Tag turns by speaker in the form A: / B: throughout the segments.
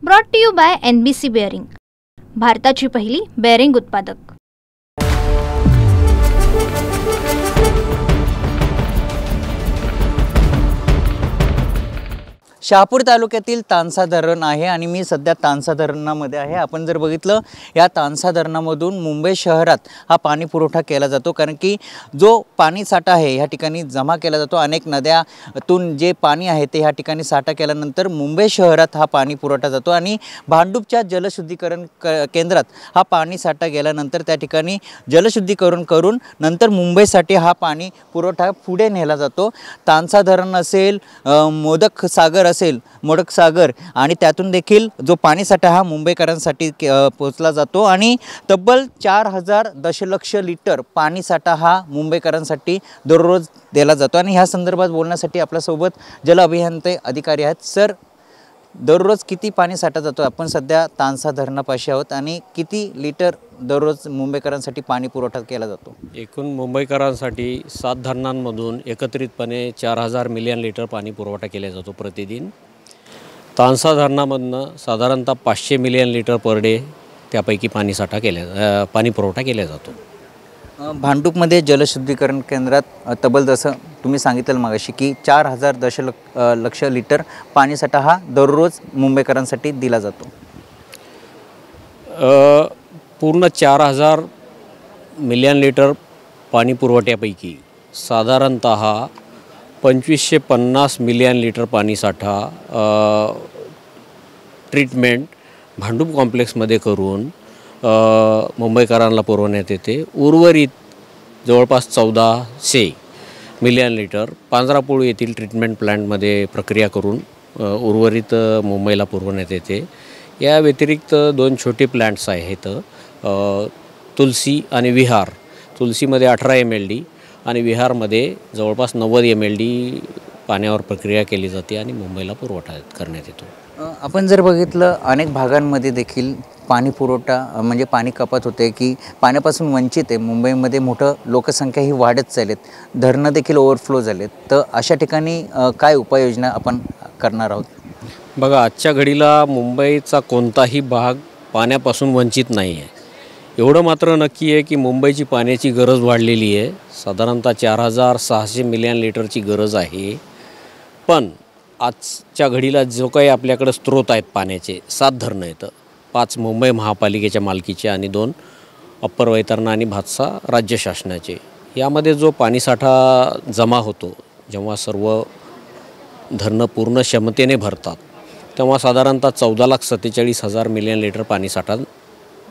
A: Brought to you by NBC bearing, भारताची पहिली bearing उत्पादक।
B: शहापूर तालुक्यातील तानसा धरण आहे आणि मी सध्या तानसा धरणामध्ये आहे। आपण जर बघितलं या तानसा धरणामधून मुंबई शहरात हा पाणी पुरवठा केला जातो, कारण की जो पाणी साठा आहे ह्या ठिकाणी जमा केला जातो। अनेक नद्यातून जे पाणी आहे ते ह्या ठिकाणी साठा केल्यानंतर मुंबई शहरात हा पाणी पुरवठा जातो आणि भांडूपच्या जलशुद्धीकरण केंद्रात हा पाणी साठा गेल्यानंतर त्या ठिकाणी जलशुद्धीकरण करून नंतर मुंबईसाठी हा पाणी पुरवठा पुढे नेला जातो। तानसा धरण असेल, मोदक सागर मोडक सागर आणि त्यातून देखील जो पाणीसाठा हा मुंबईकरांसाठी पोहोचला जातो आणि तब्बल 4000 दशलक्ष लिटर पाणीसाठा हा मुंबईकरांसाठी दररोज दिला जातो। आणि ह्या संदर्भात बोलण्यासाठी आपल्यासोबत जल अभियंते अधिकारी आहेत। सर, दररोज किती पाणी साठा जातो? आपण सध्या तानसा धरणापाशी आहोत आणि किती लिटर दररोज मुंबईकरांसाठी पाणी पुरवठा केला जातो?
C: एकूण मुंबईकरांसाठी 7 धरणांमधून एकत्रितपणे 4000 मिलियन लिटर पाणी पुरवठा केला जातो प्रतिदिन। तानसा धरणामधनं साधारणतः 500 मिलियन लिटर पर डे त्यापैकी पाणी पुरवठा केला जातो।
B: भांडूपमध्ये जलशुद्धीकरण केंद्रात तब्बल जसं तुम्ही सांगितलं मगाशी की 4000 दशलक्ष लिटर पाणीसाठा हा दररोज मुंबईकरांसाठी दिला जातो।
C: पूर्ण 4000 मिलियन लिटर पाणी पुरवठ्यापैकी साधारणतः 2550 मिलियन लिटर पाणीसाठा ट्रीटमेंट भांडूप कॉम्प्लेक्समध्ये करून मुंबईकरांना पुरवण्यात येते। उर्वरित जवळपास 1400 मिलियन लिटर पांजरापोळ येथील ट्रीटमेंट प्लांटमध्ये प्रक्रिया करून उर्वरित मुंबईला पुरवण्यात येते। या व्यतिरिक्त 2 छोटे प्लांट्स आहेत, तुलसी आणि विहार। तुलसीमध्ये 18 MLD आणि विहारमध्ये जवळपास 90 MLD पाण्यावर प्रक्रिया केली जाते आणि मुंबईला पुरवठा करण्यात येतो।
B: आपण जर बघितलं अनेक भागांमध्ये देखील पाणी पुरवठा म्हणजे पाणी कपात होते की पाण्यापासून वंचित आहे। मुंबईमध्ये मोठं लोकसंख्या ही वाढत चाललेत, धरणं देखील ओव्हरफ्लो झालेत, तर अशा ठिकाणी काय उपाययोजना आपण करणार आहोत?
C: बघा, आजच्या घडीला मुंबईचा कोणताही भाग पाण्यापासून वंचित नाही आहे। एवढं मात्र नक्की आहे की मुंबईची पाण्याची गरज वाढलेली आहे। साधारणतः 4600 मिलियन लिटरची गरज आहे। पण आजच्या घडीला जो काही आपल्याकडे स्रोत आहेत पाण्याचे 7 धरणं आहेत, 5 मुंबई महापालिकेच्या मालकीचे आणि 2 अप्पर वैतरणा आणि भातसा राज्य शासनाचे। यामध्ये जो पाणीसाठा जमा होतो, जेव्हा सर्व धरणं पूर्ण क्षमतेने भरतात तेव्हा साधारणतः 14,47,000 मिलियन लिटर पाणीसाठा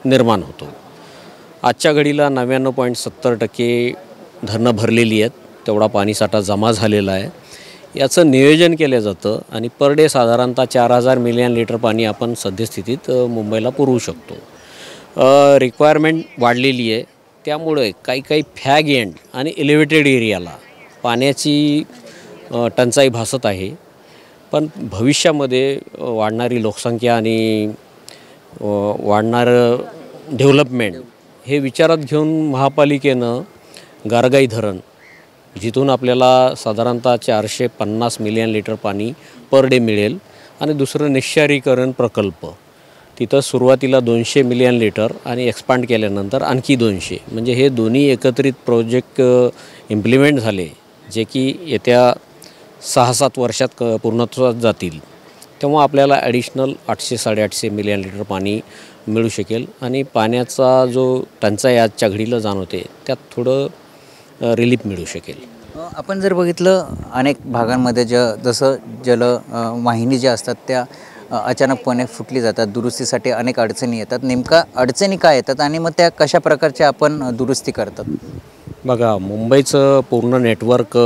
C: निर्माण होतो। आजच्या घडीला 99.70% धरणं भरलेली आहेत, तेवढा पाणीसाठा जमा झालेला आहे। याचं नियोजन केलं जातं आणि पर डे साधारणतः 4000 मिलियन लिटर पाणी आपण सद्यस्थितीत मुंबईला पुरवू शकतो। रिक्वायरमेंट वाढलेली आहे, त्यामुळे काही फॅग एंड आणि एलिव्हेटेड एरियाला पाण्याची टंचाई भासत आहे। पण भविष्यामध्ये वाढणारी लोकसंख्या आणि वाढणारं डेव्हलपमेंट हे विचारात घेऊन महापालिकेनं गारगाई धरण, जिथून आपल्याला साधारणतः 450 मिलियन लिटर पाणी पर डे मिळेल, आणि दुसरं निःक्षारीकरण प्रकल्प, तिथं सुरुवातीला 200 मिलियन लिटर आणि एक्सपांड केल्यानंतर आणखी 200, म्हणजे हे दोन्ही एकत्रित प्रोजेक्ट इम्प्लिमेंट झाले जे की येत्या 6-7 वर्षात पूर्णत्वास जातील, तेव्हा आपल्याला ॲडिशनल 800-850 मिलियन लिटर पाणी मिळू शकेल आणि पाण्याचा जो टंचाई आजच्या घडीला जाणवते त्यात थोडं रिलीफ मिळू शकेल।
B: आपण जर बघितलं अनेक भागांमध्ये जसं वाहिनी ज्या असतात त्या अचानकपणे फुटली जातात, दुरुस्तीसाठी अनेक अडचणी येतात। नेमका अडचणी काय येतात आणि मग त्या कशा प्रकारच्या आपण दुरुस्ती करतात?
C: बघा, मुंबईचं पूर्ण नेटवर्क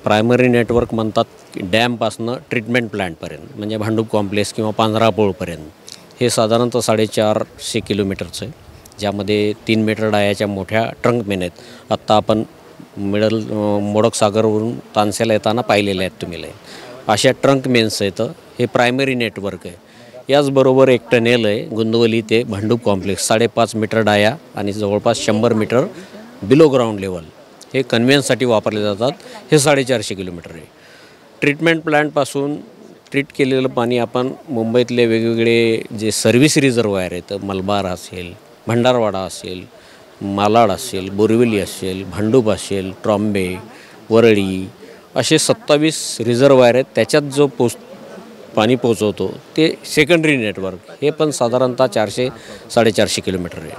C: प्रायमरी नेटवर्क म्हणतात, डॅमपासनं ट्रीटमेंट प्लांटपर्यंत म्हणजे भांडूप कॉम्प्लेक्स किंवा पांजरापोळपर्यंत हे साधारणतः 450 किलोमीटरचं आहे, ज्यामध्ये 3 मीटर डायाच्या मोठ्या ट्रंक मेन आहेत। आत्ता आपण मोडक सागरवरून तानसेला येताना पाहिलेले आहेत तुम्ही लाईन, अशा ट्रंक मेन्स आहेत। हे प्रायमरी नेटवर्क आहे। याचबरोबर एक टनेल आहे गुंदवली ते भांडूप कॉम्प्लेक्स, 5.5 मीटर डाया आणि जवळपास 100 मीटर बिलो ग्राउंड लेवल, हे कन्व्हेन्ससाठी वापरले जातात। हे 450 किलोमीटर आहे। ट्रीटमेंट प्लांटपासून ट्रीट केलेलं पाणी आपण मुंबईतले वेगवेगळे जे सर्व्हिस रिझर्वायर आहेत, मलबार असेल, भंडारवाडा असेल, मालाड असेल, बोरिवली असेल, भांडूप असेल, ट्रॉम्बे, वरळी असे 27 रिझर्वायर आहेत. त्याच्यात जो पाणी पोचवतो ते सेकंडरी नेटवर्क हे पण साधारणतः 400-450 किलोमीटर आहे.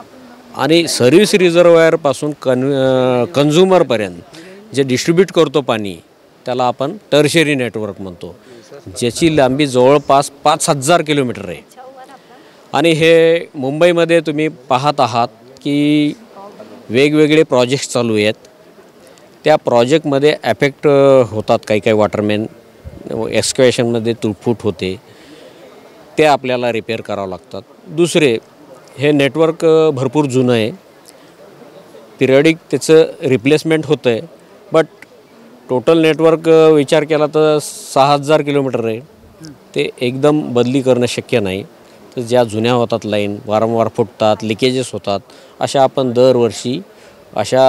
C: आणि सर्व्हिस रिझर्वायरपासून कन्झ्युमरपर्यंत जे डिस्ट्रीब्यूट करतो पाणी त्याला आपण टर्शरी नेटवर्क म्हणतो, ज्याची लांबी जवळपास 5000 किलोमीटर आहे. आणि हे मुंबईमध्ये तुम्ही पाहत आहात की वेगवेगळे प्रोजेक्ट्स चालू आहेत. त्या प्रोजेक्टमध्ये ॲफेक्ट होतात काही वॉटरमॅन, एक्स्कॅव्हेशनमध्ये तुटफूट होते, ते आपल्याला रिपेअर करावं लागतात. दुसरे, हे नेटवर्क भरपूर जुनं आहे, पिरियडिक त्याचं रिप्लेसमेंट होतं आहे. बट टोटल नेटवर्क विचार केला तर 6000 किलोमीटर आहे. ते एकदम बदली करणं शक्य नाही. तर ज्या जुन्या होतात लाईन वारंवार फुटतात, लिकेजेस होतात, अशा आपण दरवर्षी अशा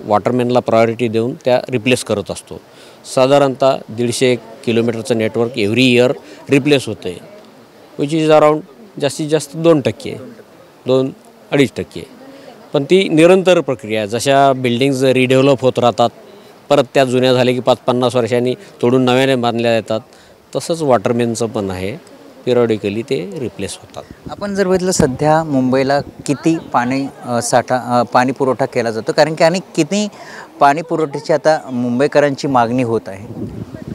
C: वॉटरमॅनला प्रायोरिटी देऊन त्या रिप्लेस करत असतो. साधारणतः 150 किलोमीटरचं नेटवर्क एव्हरी इयर रिप्लेस होतं आहे, विच इज अराऊंड जास्तीत जास्त 2%, 2-2.5%. पण ती निरंतर प्रक्रिया आहे. जशा बिल्डिंग्ज रिडेव्हलप होत राहतात, परत त्या जुन्या झाल्या की 5-50 वर्षांनी तोडून नव्याने बांधल्या जातात, तसंच वॉटरमॅनचं पण आहे, पिरियडिकली ते रिप्लेस होतात.
B: आपण जर बघितलं सध्या मुंबईला किती पाणी पुरवठा केला जातो, कारण की आणि किती पाणी पुरवठ्याची आता मुंबईकरांची मागणी होत आहे?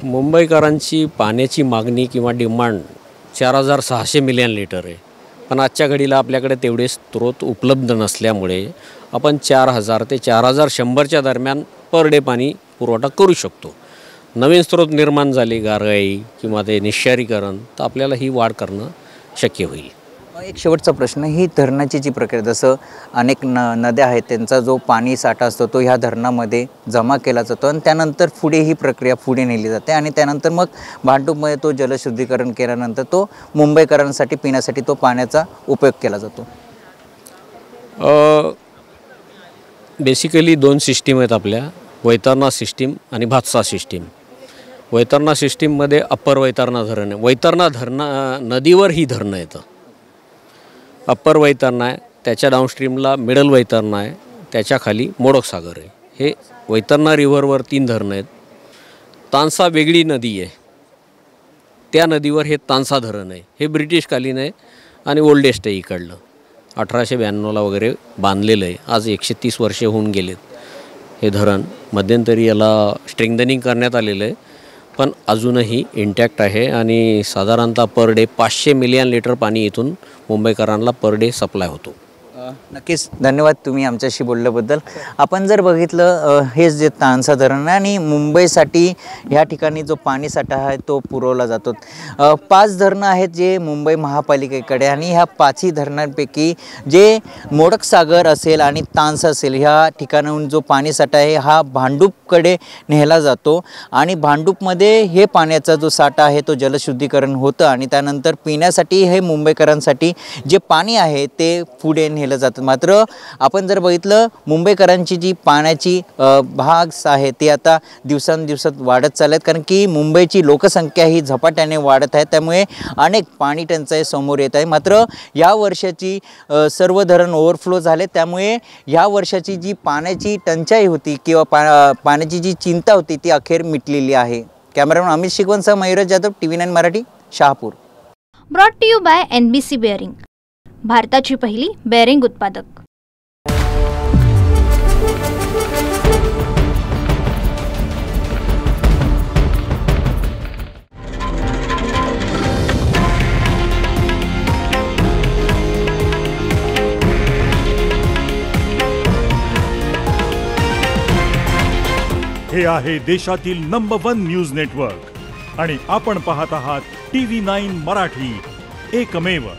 C: मुंबईकरांची पाण्याची मागणी किंवा डिमांड 4600 मिलियन लिटर आहे. पण आजच्या घडीला आपल्याकडे तेवढे स्रोत उपलब्ध नसल्यामुळे आपण 4000 ते 4100च्या दरम्यान पर डे पाणी पुरवठा करू शकतो. नवीन स्रोत निर्माण झाले, गारगाई किंवा ते निःक्षारीकरण, तर आपल्याला ही वाढ करणं शक्य होईल.
B: एक शेवटचा प्रश्न, ही धरणाची जी प्रक्रिया, जसं अनेक नद्या आहेत त्यांचा जो पाणी साठा असतो तो ह्या धरणामध्ये जमा केला जातो आणि त्यानंतर पुढे ही प्रक्रिया पुढे नेली जाते आणि त्यानंतर मग भांडूपमध्ये तो जलशुद्धीकरण केल्यानंतर तो मुंबईकरांसाठी पिण्यासाठी तो पाण्याचा उपयोग केला जातो.
C: बेसिकली 2 सिस्टीम आहेत आपल्या, वैतरणा सिस्टीम आणि भातसा सिस्टीम. वैतरणा सिस्टीममध्ये अप्पर वैतरणा धरण आहे. वैतरणा नदीवर ही धरणं येतं. अप्पर वैतरणा आहे, त्याच्या डाऊनस्ट्रीमला मिडल वैतरणा आहे, त्याच्या खाली मोडक सागर आहे. हे वैतरणा रिव्हरवर 3 धरणं आहेत. तानसा वेगळी नदी आहे, त्या नदीवर हे तानसा धरण आहे. हे ब्रिटिशकालीन आहे आणि ओल्डेस्ट आहे. इकडलं 1892ला वगैरे बांधलेलं आहे. आज 130 वर्षे होऊन गेलेत. हे धरण मध्यंतरी याला स्ट्रेंथनिंग करण्यात आलेलं आहे, पण अजूनही इंटॅक्ट आहे आणि साधारणतः पर डे 500 मिलियन लिटर पाणी इथून मुंबईकरांना पर डे सप्लाय होतो.
B: नक्कीच धन्यवाद तुम्ही आमच्याशी बोलल्याबद्दल. आपण जर बघितलं हे जे तानसा धरण आहे आणि मुंबईसाठी ह्या ठिकाणी जो पाणीसाठा आहे तो पुरवला जातो. 5 धरणं आहेत जे मुंबई महापालिकेकडे आणि ह्या 5ही धरणांपैकी जे मोडक सागर असेल आणि तानसा असेल ह्या ठिकाणाहून जो पाणीसाठा आहे हा भांडूपकडे नेला जातो आणि भांडूपमध्ये हे पाण्याचा जो साठा आहे तो जलशुद्धीकरण होतं आणि त्यानंतर पिण्यासाठी हे मुंबईकरांसाठी जे पाणी आहे ते पुढे नेलं जातं. मात्र आपण जर बघितलं मुंबईकरांची जी पाण्याची भाग आहे ती आता दिवसांदिवसात वाढत चालत, कारण की मुंबईची लोकसंख्या ही झपाट्याने वाढत आहे, त्यामुळे अनेक पाणी टंचाई समोर येत आहे. मात्र या वर्षाची सर्व धरण ओव्हरफ्लो झाले, त्यामुळे या वर्षाची जी पाण्याची टंचाई होती किंवा पाण्याची जी चिंता होती ती अखेर मिटलेली आहे. कॅमेरामॅन अमित शिकवणसह मयूरज Jadhav, TV9 Marathi, Shahapur.
A: Brought to you by NBC bearing, भारताची पहिली बेअरिंग उत्पादक.
D: हे आहे देशातील नंबर 1 न्यूज नेटवर्क आणि आपण पाहत आहात TV9 मराठी, एकमेव.